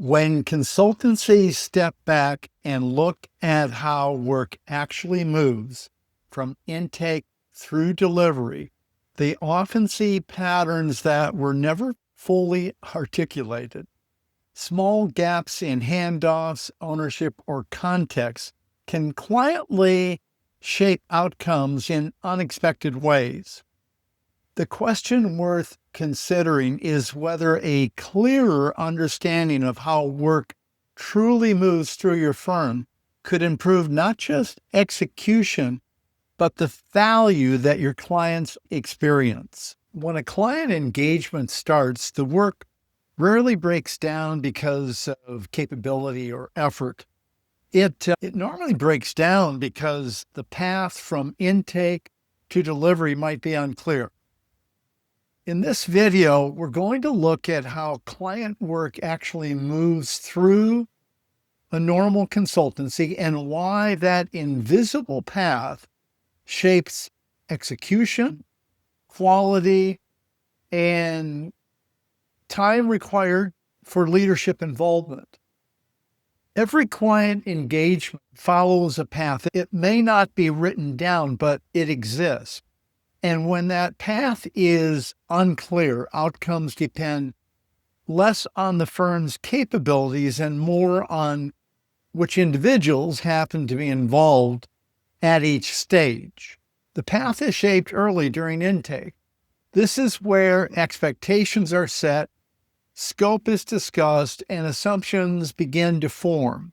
When consultancies step back and look at how work actually moves from intake through delivery, they often see patterns that were never fully articulated. Small gaps in handoffs, ownership, or context can quietly shape outcomes in unexpected ways. The question worth considering is whether a clearer understanding of how work truly moves through your firm could improve not just execution, but the value that your clients experience. When a client engagement starts, the work rarely breaks down because of capability or effort. It normally breaks down because the path from intake to delivery might be unclear. In this video, we're going to look at how client work actually moves through a normal consultancy and why that invisible path shapes execution, quality, and time required for leadership involvement. Every client engagement follows a path. It may not be written down, but it exists. And when that path is unclear, outcomes depend less on the firm's capabilities and more on which individuals happen to be involved at each stage. The path is shaped early during intake. This is where expectations are set, scope is discussed, and assumptions begin to form.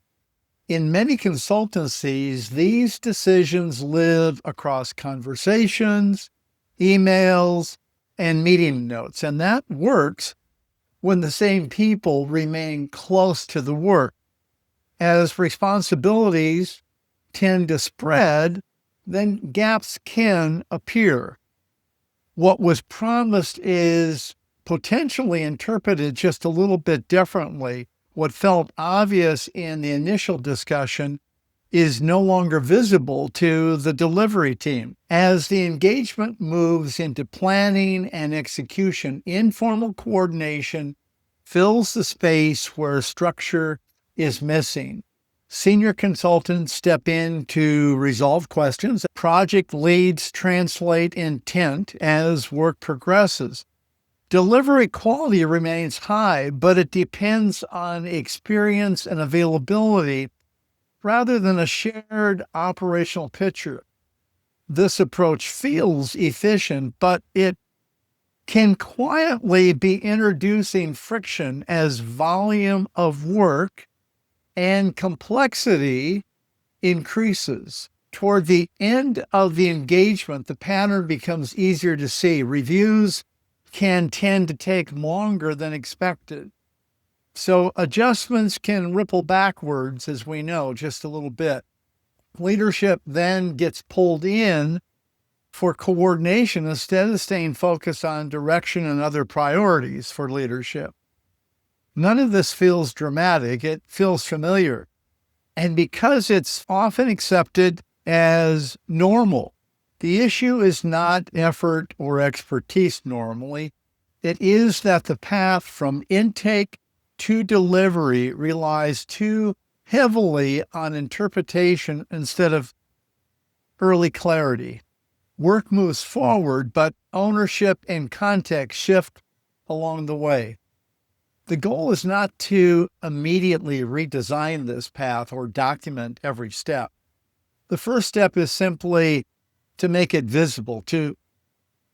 In many consultancies, these decisions live across conversations, emails, and meeting notes. And that works when the same people remain close to the work. As responsibilities tend to spread, then gaps can appear. What was promised is potentially interpreted just a little bit differently. What felt obvious in the initial discussion is no longer visible to the delivery team. As the engagement moves into planning and execution, informal coordination fills the space where structure is missing. Senior consultants step in to resolve questions. Project leads translate intent as work progresses. Delivery quality remains high, but it depends on experience and availability rather than a shared operational picture. This approach feels efficient, but it can quietly be introducing friction as volume of work and complexity increases. Toward the end of the engagement, the pattern becomes easier to see. Reviews can tend to take longer than expected. So adjustments can ripple backwards, as we know, just a little bit. Leadership then gets pulled in for coordination instead of staying focused on direction and other priorities for leadership. None of this feels dramatic. It feels familiar. And because it's often accepted as normal, the issue is not effort or expertise normally. It is that the path from intake to delivery relies too heavily on interpretation instead of early clarity. Work moves forward, but ownership and context shift along the way. The goal is not to immediately redesign this path or document every step. The first step is simply to make it visible, to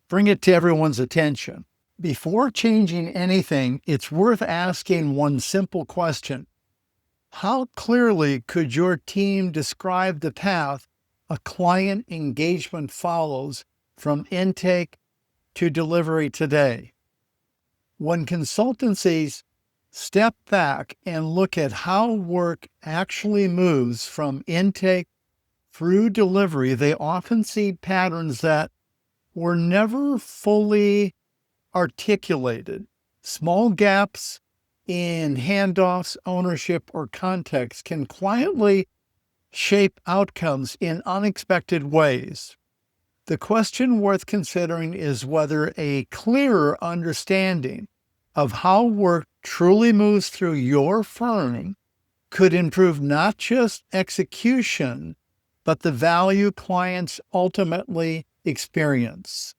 bring it to everyone's attention. Before changing anything, it's worth asking one simple question. How clearly could your team describe the path a client engagement follows from intake to delivery today? When consultancies step back and look at how work actually moves from intake through delivery, they often see patterns that were never fully articulated. Small gaps in handoffs, ownership, or context can quietly shape outcomes in unexpected ways. The question worth considering is whether a clearer understanding of how work truly moves through your firm could improve not just execution, but the value clients ultimately experience.